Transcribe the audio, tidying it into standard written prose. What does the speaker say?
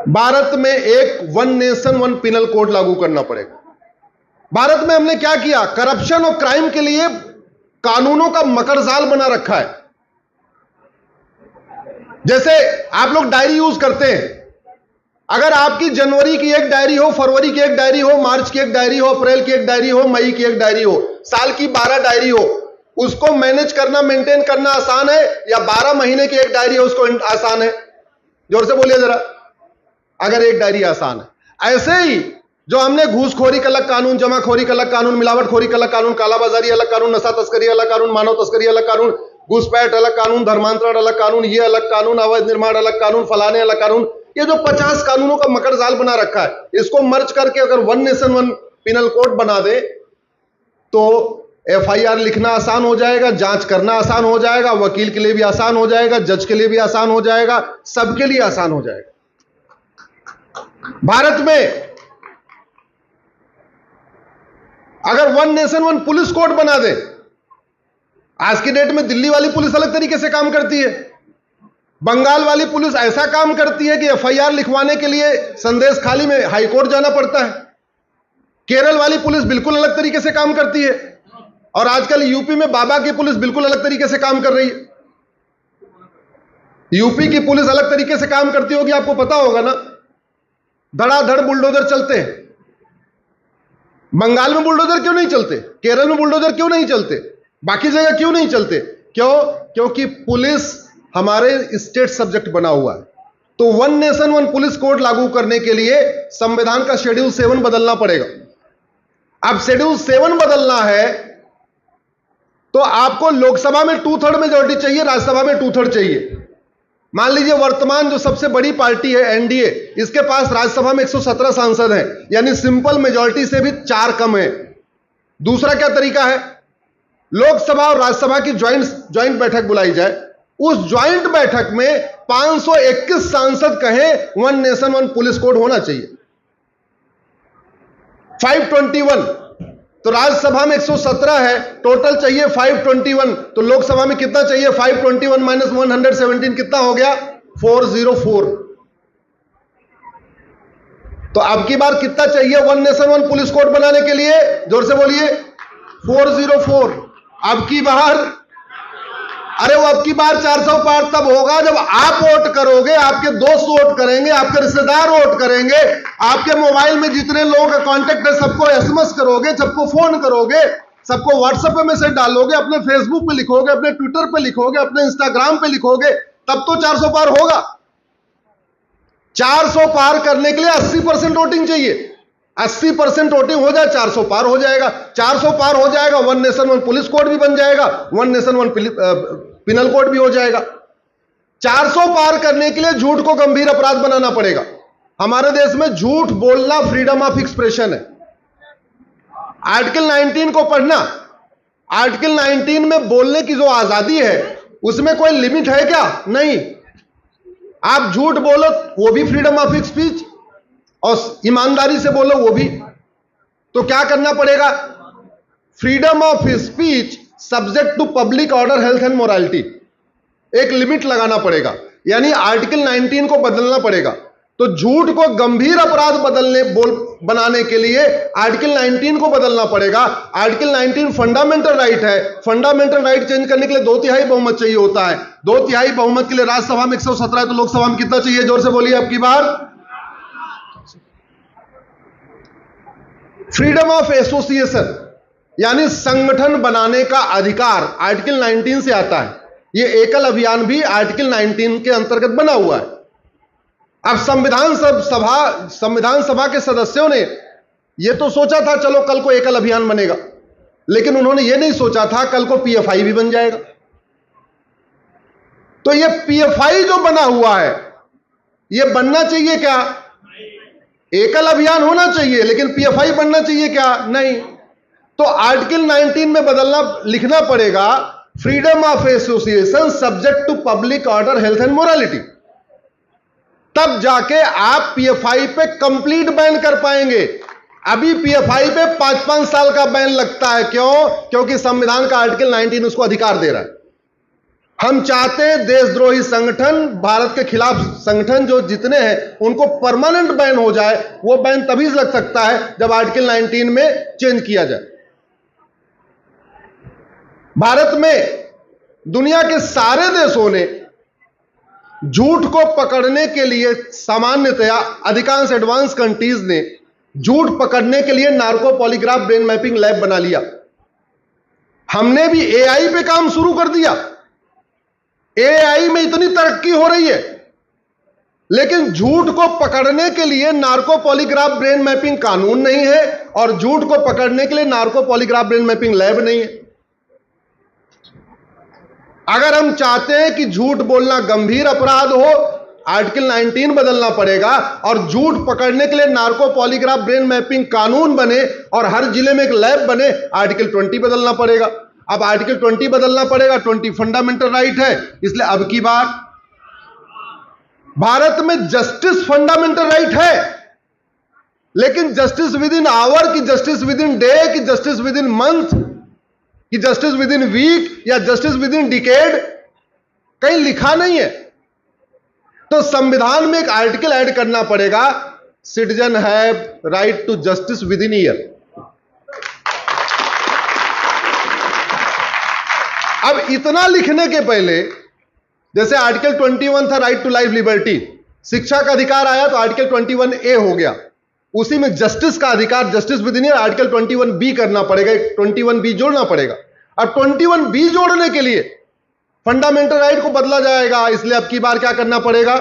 भारत में एक one nation one penal code लागू करना पड़ेगा। भारत में हमने क्या किया, करप्शन और क्राइम के लिए कानूनों का मकड़जाल बना रखा है। जैसे आप लोग डायरी यूज करते हैं, अगर आपकी जनवरी की एक डायरी हो, फरवरी की एक डायरी हो, मार्च की एक डायरी हो, अप्रैल की एक डायरी हो, मई की एक डायरी हो, साल की 12 डायरी हो, उसको मैनेज करना, मेंटेन करना आसान है या 12 महीने की एक डायरी है उसको आसान है? जोर से बोलिए जरा, अगर एक डायरी आसान है। ऐसे ही जो हमने घूसखोरी का अलग कानून, जमाखोरी का अलग कानून, मिलावटखोरी का अलग कानून, कालाबाजारी अलग कानून, नशा तस्करी अलग कानून, मानव तस्करी अलग कानून, घुसपैठ अलग कानून, धर्मांतरण अलग कानून, ये अलग कानून, अवैध निर्माण अलग कानून, फलाने अलग कानून, ये जो 50 कानूनों का मकड़जाल बना रखा है, इसको मर्ज करके अगर one nation one penal code बना दे तो एफआईआर लिखना आसान हो जाएगा, जांच करना आसान हो जाएगा, वकील के लिए भी आसान हो जाएगा, जज के लिए भी आसान हो जाएगा, सबके लिए आसान हो जाएगा। भारत में अगर one nation one police code बना दे, आज की डेट में दिल्ली वाली पुलिस अलग तरीके से काम करती है, बंगाल वाली पुलिस ऐसा काम करती है कि एफआईआर लिखवाने के लिए संदेश खाली में हाईकोर्ट जाना पड़ता है, केरल वाली पुलिस बिल्कुल अलग तरीके से काम करती है, और आजकल यूपी में बाबा की पुलिस बिल्कुल अलग तरीके से काम कर रही है। यूपी की पुलिस अलग तरीके से काम करती होगी, आपको पता होगा ना, धड़ाधड़ बुलडोजर चलते हैं। बंगाल में बुलडोजर क्यों नहीं चलते, केरल में बुलडोजर क्यों नहीं चलते, बाकी जगह क्यों नहीं चलते? क्यों? क्योंकि पुलिस हमारे स्टेट सब्जेक्ट बना हुआ है। तो one nation one police code लागू करने के लिए संविधान का शेड्यूल 7 बदलना पड़ेगा। अब शेड्यूल 7 बदलना है तो आपको लोकसभा में 2/3 मेजॉरिटी चाहिए, राज्यसभा में 2/3 चाहिए। मान लीजिए वर्तमान जो सबसे बड़ी पार्टी है एनडीए, इसके पास राज्यसभा में 117 सांसद हैं, यानी सिंपल मेजॉरिटी से भी 4 कम है। दूसरा क्या तरीका है, लोकसभा और राज्यसभा की ज्वाइंट बैठक बुलाई जाए, उस ज्वाइंट बैठक में 521 सांसद कहें one nation one police code होना चाहिए। 521, तो राज्यसभा में 117 है, टोटल चाहिए 521, तो लोकसभा में कितना चाहिए? 521 माइनस 117 कितना हो गया? 404। तो अब की बार कितना चाहिए one nation one police code बनाने के लिए? जोर से बोलिए, 404। अब की बार, अरे वो अब की बार 400 पार तब होगा जब आप वोट करोगे, आपके दोस्त वोट करेंगे, आपके रिश्तेदार वोट करेंगे, आपके मोबाइल में जितने लोगों का कांटेक्ट है सबको एसएमएस करोगे, सबको फोन करोगे, सबको व्हाट्सएप पे मैसेज डालोगे, अपने फेसबुक पे लिखोगे, अपने ट्विटर पे लिखोगे, अपने इंस्टाग्राम पे लिखोगे, तब तो 400 पार होगा। 400 पार करने के लिए 80% वोटिंग चाहिए। 80% वोटिंग हो जाए 400 पार हो जाएगा। 400 पार हो जाएगा, one nation one police code भी बन जाएगा, one nation one penal code भी हो जाएगा। 400 पार करने के लिए झूठ को गंभीर अपराध बनाना पड़ेगा। हमारे देश में झूठ बोलना फ्रीडम ऑफ एक्सप्रेशन है। आर्टिकल 19 को पढ़ना, आर्टिकल 19 में बोलने की जो आजादी है उसमें कोई लिमिट है क्या? नहीं। आप झूठ बोलो वो भी फ्रीडम ऑफ स्पीच, और ईमानदारी से बोलो वो भी। तो क्या करना पड़ेगा? Freedom of speech subject to public order, health and morality, एक लिमिट लगाना पड़ेगा, यानी आर्टिकल 19 को बदलना पड़ेगा। तो झूठ को गंभीर अपराध बनाने के लिए आर्टिकल 19 को बदलना पड़ेगा। आर्टिकल 19 फंडामेंटल राइट है, फंडामेंटल राइट चेंज करने के लिए 2/3 बहुमत चाहिए होता है। 2/3 बहुमत के लिए राज्यसभा में 117 है, तो लोकसभा में कितना चाहिए? जोर से बोलिए आपकी बार। फ्रीडम ऑफ एसोसिएशन यानी संगठन बनाने का अधिकार आर्टिकल 19 से आता है। यह एकल अभियान भी आर्टिकल 19 के अंतर्गत बना हुआ है। अब संविधान सभा के सदस्यों ने यह तो सोचा था चलो कल को एकल अभियान बनेगा, लेकिन उन्होंने यह नहीं सोचा था कल को पीएफआई भी बन जाएगा। तो यह पीएफआई जो बना हुआ है, यह बनना चाहिए क्या? एकल अभियान होना चाहिए, लेकिन पीएफआई बनना चाहिए क्या? नहीं। तो आर्टिकल 19 में बदलना, लिखना पड़ेगा freedom of association subject to public order, health and morality. तब जाके आप पीएफआई पे कंप्लीट बैन कर पाएंगे। अभी पीएफआई पे 5-5 साल का बैन लगता है। क्यों? क्योंकि संविधान का आर्टिकल 19 उसको अधिकार दे रहा है। हम चाहते हैं देशद्रोही संगठन, भारत के खिलाफ संगठन जो जितने हैं उनको परमानेंट बैन हो जाए। वो बैन तभी लग सकता है जब आर्टिकल 19 में चेंज किया जाए। भारत में दुनिया के सारे देशों ने झूठ को पकड़ने के लिए, सामान्यतया अधिकांश एडवांस कंट्रीज ने झूठ पकड़ने के लिए narco polygraph brain mapping lab बना लिया। हमने भी एआई पे काम शुरू कर दिया। एआई में इतनी तरक्की हो रही है, लेकिन झूठ को पकड़ने के लिए नार्को पॉलीग्राफ ब्रेन मैपिंग कानून नहीं है और झूठ को पकड़ने के लिए narco polygraph brain mapping lab नहीं है। अगर हम चाहते हैं कि झूठ बोलना गंभीर अपराध हो, आर्टिकल 19 बदलना पड़ेगा और झूठ पकड़ने के लिए नार्को पॉलीग्राफ ब्रेन मैपिंग कानून बने और हर जिले में एक लैब बने, आर्टिकल 20 बदलना पड़ेगा। अब आर्टिकल 20 बदलना पड़ेगा, 20 फंडामेंटल राइट है, इसलिए अब की बार भारत में जस्टिस फंडामेंटल राइट है, लेकिन जस्टिस विद इन आवर, की जस्टिस विद इन डे, की जस्टिस विद इन मंथ, कि जस्टिस विद इन वीक या जस्टिस विद इन डिकेड कहीं लिखा नहीं है। तो संविधान में एक आर्टिकल ऐड करना पड़ेगा, citizen have right to justice within year. अब इतना लिखने के पहले, जैसे आर्टिकल 21 था राइट टू लाइफ लिबर्टी, शिक्षा का अधिकार आया तो आर्टिकल 21A हो गया, उसी में जस्टिस का अधिकार, justice within year, article 21B करना पड़ेगा, 21B जोड़ना पड़ेगा। अब 21B जोड़ने के लिए फंडामेंटल राइट को बदला जाएगा, इसलिए अब की बार क्या करना पड़ेगा,